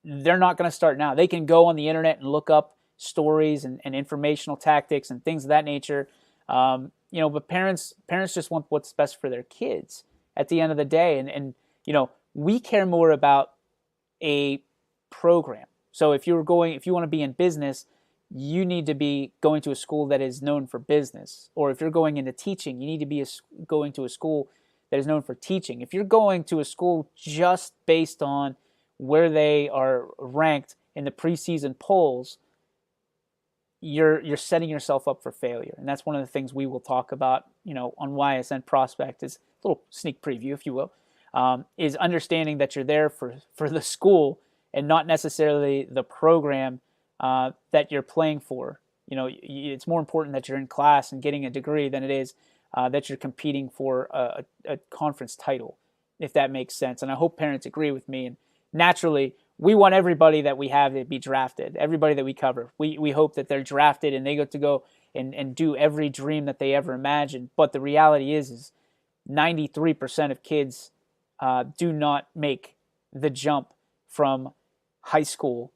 they're not going to start now. They can go on the internet and look up stories and informational tactics and things of that nature. But parents just want what's best for their kids at the end of the day. And we care more about a program. So if you want to be in business, you need to be going to a school that is known for business. Or if you're going into teaching, you need to be going to a school that is known for teaching. If you're going to a school just based on where they are ranked in the preseason polls, you're setting yourself up for failure. And that's one of the things we will talk about, on YSN Prospect, is a little sneak preview, if you will, is understanding that you're there for the school and not necessarily the program that you're playing for. It's more important that you're in class and getting a degree than it is that you're competing for a conference title, if that makes sense. And I hope parents agree with me. And naturally, we want everybody that we have to be drafted, everybody that we cover. We hope that they're drafted and they get to go and do every dream that they ever imagined. But the reality is 93% of kids do not make the jump from high school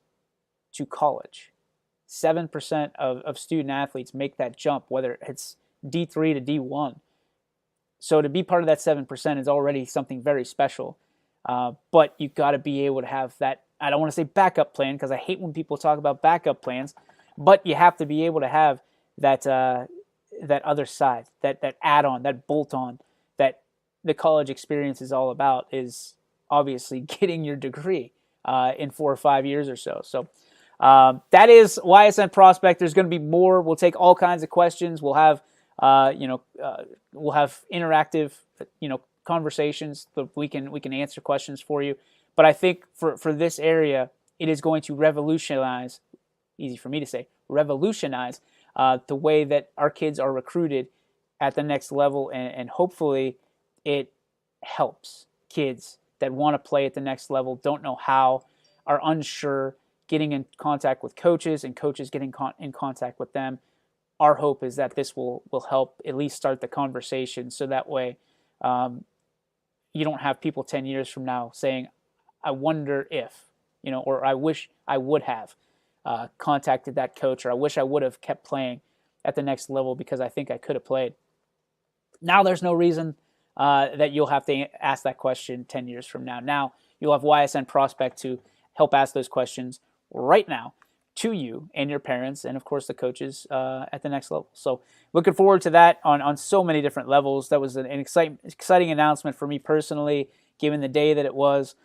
to college. 7% of student athletes make that jump, whether it's D3 to D1. So to be part of that 7% is already something very special. But you've got to be able to have that I don't want to say backup plan because I hate when people talk about backup plans, but you have to be able to have that that other side, that add-on, that bolt-on that the college experience is all about, is obviously getting your degree in 4 or 5 years or so. So that is YSN Prospect. There's going to be more. We'll take all kinds of questions. We'll have we'll have interactive conversations that we can answer questions for you. But I think for this area, it is going to revolutionize, easy for me to say, revolutionize the way that our kids are recruited at the next level, and hopefully it helps kids that want to play at the next level, don't know how, are unsure, getting in contact with coaches and coaches getting in contact with them. Our hope is that this will help at least start the conversation, so that way you don't have people 10 years from now saying, I wonder if, or I wish I would have contacted that coach, or I wish I would have kept playing at the next level because I think I could have played. Now there's no reason that you'll have to ask that question 10 years from now. Now you'll have YSN Prospect to help ask those questions right now to you and your parents, and of course the coaches at the next level. So looking forward to that on so many different levels. That was an exciting announcement for me personally, given the day that it was,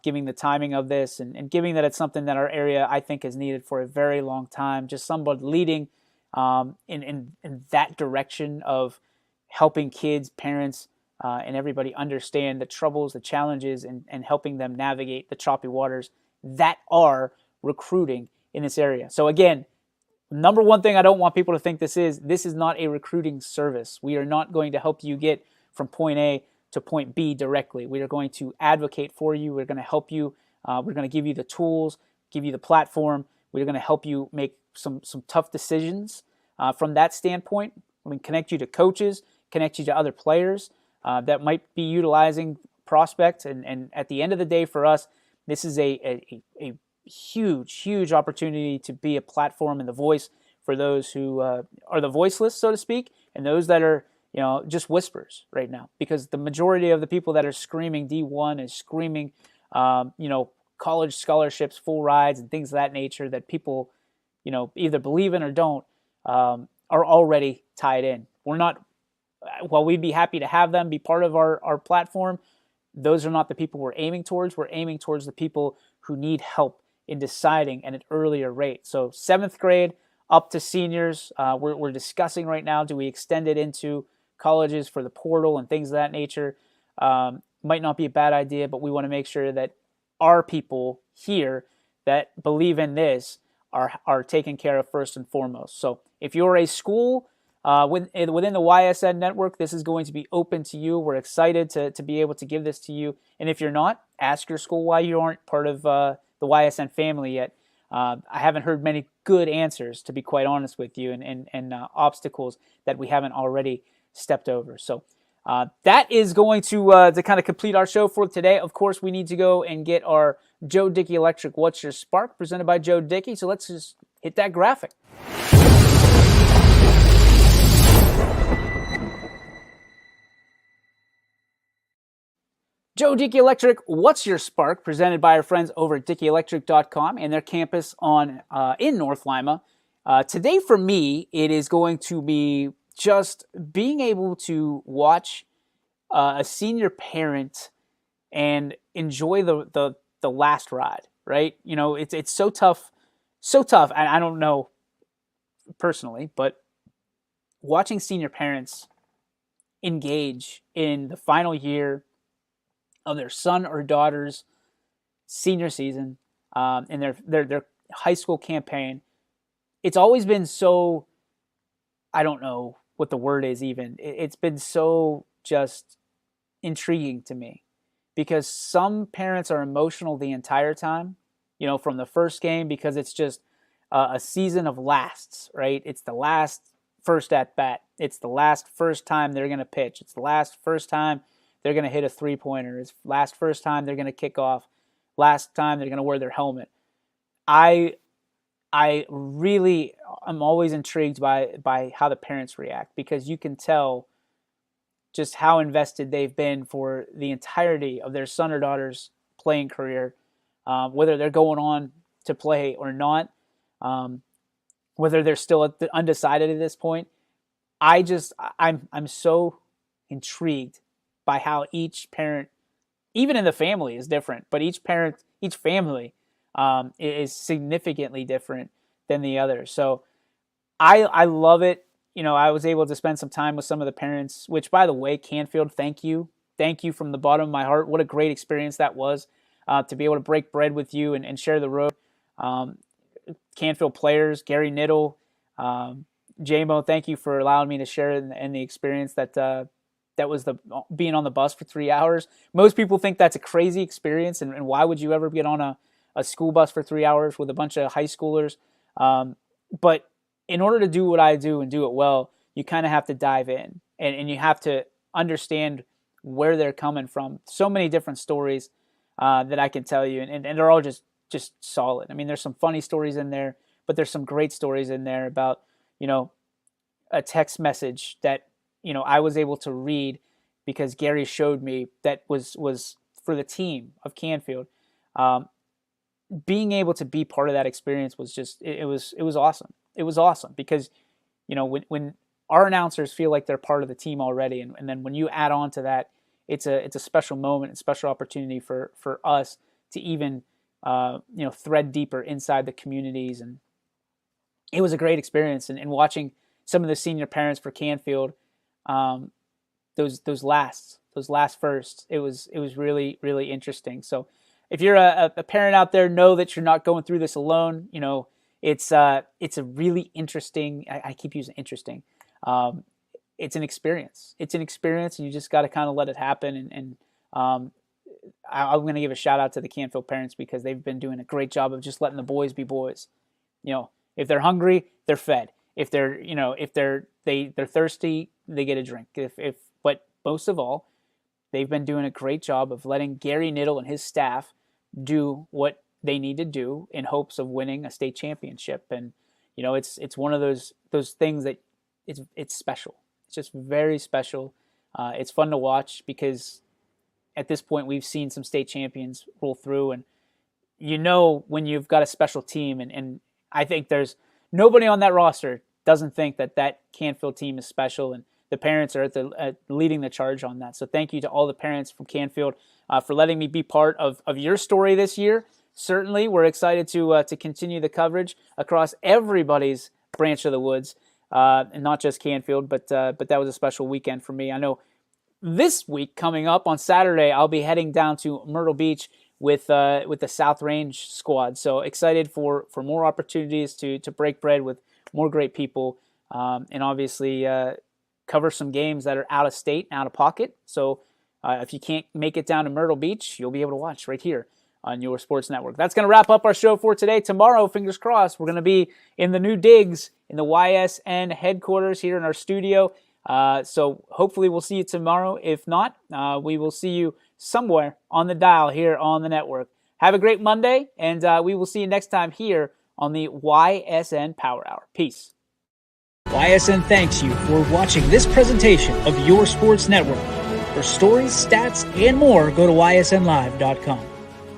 giving the timing of this, and giving that it's something that our area, I think, has needed for a very long time. Just somebody leading in that direction of helping kids, parents, and everybody understand the troubles, the challenges, and helping them navigate the choppy waters that are recruiting in this area. So again, number one thing I don't want people to think this is not a recruiting service. We are not going to help you get from point A to point B directly. We are going to advocate for you. We're going to help you. We're going to give you the tools, give you the platform. We're going to help you make some tough decisions from that standpoint. We can connect you to coaches, connect you to other players that might be utilizing Prospect. And at the end of the day, for us, this is a huge opportunity to be a platform and the voice for those who are the voiceless, so to speak, and those that are just whispers right now, because the majority of the people that are screaming D1 is screaming college scholarships, full rides, and things of that nature that people either believe in or don't, are already tied in. We're not, while we'd be happy to have them be part of our platform, those are not the people we're aiming towards. We're aiming towards the people who need help in deciding at an earlier rate. So 7th grade up to seniors, we're discussing right now, do we extend it into colleges for the portal and things of that nature? Might not be a bad idea, but we want to make sure that our people here that believe in this are taken care of first and foremost. So if you're a school within the YSN network, this is going to be open to you. We're excited to be able to give this to you. And if you're not, ask your school why you aren't part of the YSN family yet. I haven't heard many good answers, to be quite honest with you, and obstacles that we haven't already stepped over. So that is going to kind of complete our show for today. Of course, we need to go and get our Joe Dickey Electric What's Your Spark presented by Joe Dickey. So let's just hit that graphic. Joe Dickey Electric, What's Your Spark, presented by our friends over at DickeyElectric.com and their campus in North Lima. Today for me, it is going to be just being able to watch a senior parent and enjoy the last ride, right? It's so tough. And I don't know personally, but watching senior parents engage in the final year of their son or daughter's senior season and their high school campaign, it's always been so, I don't know what the word is even. It's been so just intriguing to me, because some parents are emotional the entire time, from the first game, because it's just a season of lasts, right? It's the last first at bat. It's the first time they're going to pitch. It's the first time they're going to hit a three-pointer. It's first time they're going to kick off. Last time they're going to wear their helmet. I really am always intrigued by how the parents react, because you can tell just how invested they've been for the entirety of their son or daughter's playing career. whether they're going on to play or not, whether they're still undecided at this point. I'm so intrigued by how each parent, even in the family, is different, but each family is significantly different than the other. So I love it. I was able to spend some time with some of the parents, which, by the way, Canfield, thank you. Thank you from the bottom of my heart. What a great experience that was, to be able to break bread with you and share the road. Canfield players, Gary Niddle, J-Mo, thank you for allowing me to share in the experience that was being on the bus for 3 hours. Most people think that's a crazy experience, and why would you ever get on a school bus for 3 hours with a bunch of high schoolers? But in order to do what I do and do it well, you kind of have to dive in, and you have to understand where they're coming from. So many different stories that I can tell you, and they're all just solid. I mean, there's some funny stories in there, but there's some great stories in there about, a text message that, I was able to read because Gary showed me that was for the team of Canfield. Being able to be part of that experience was just, it was awesome. It was awesome because, when our announcers feel like they're part of the team already, and then when you add on to that, it's a special moment, a special opportunity for us to even, thread deeper inside the communities. And it was a great experience. And watching some of the senior parents for Canfield, those last firsts, it was really, really interesting. So if you're a parent out there, know that you're not going through this alone. It's a really interesting, I keep using interesting. It's an experience. It's an experience, and you just got to kind of let it happen. And I'm going to give a shout out to the Canfield parents because they've been doing a great job of just letting the boys be boys. If they're hungry, they're fed. If they're, they're thirsty, they get a drink. But most of all, they've been doing a great job of letting Gary Niddle and his staff do what they need to do in hopes of winning a state championship. And, it's one of those things that it's special. It's just very special. It's fun to watch because at this point we've seen some state champions roll through, and when you've got a special team, and I think there's nobody on that roster doesn't think that Canfield team is special, and the parents are leading the charge on that. So thank you to all the parents from Canfield for letting me be part of your story this year. Certainly, we're excited to continue the coverage across everybody's branch of the woods, and not just Canfield, but that was a special weekend for me. I know this week coming up on Saturday, I'll be heading down to Myrtle Beach with the South Range squad. So excited for more opportunities to break bread with more great people, and obviously cover some games that are out of state, out of pocket. So if you can't make it down to Myrtle Beach, you'll be able to watch right here on your sports network. That's going to wrap up our show for today. Tomorrow, fingers crossed, we're going to be in the new digs in the YSN headquarters here in our studio. So hopefully we'll see you tomorrow. If not, we will see you somewhere on the dial here on the network. Have a great Monday, and we will see you next time here on the Ysn Power Hour. Peace. YSN thanks you for watching this presentation of your sports network. For stories, stats, and more, go to ysnlive.com.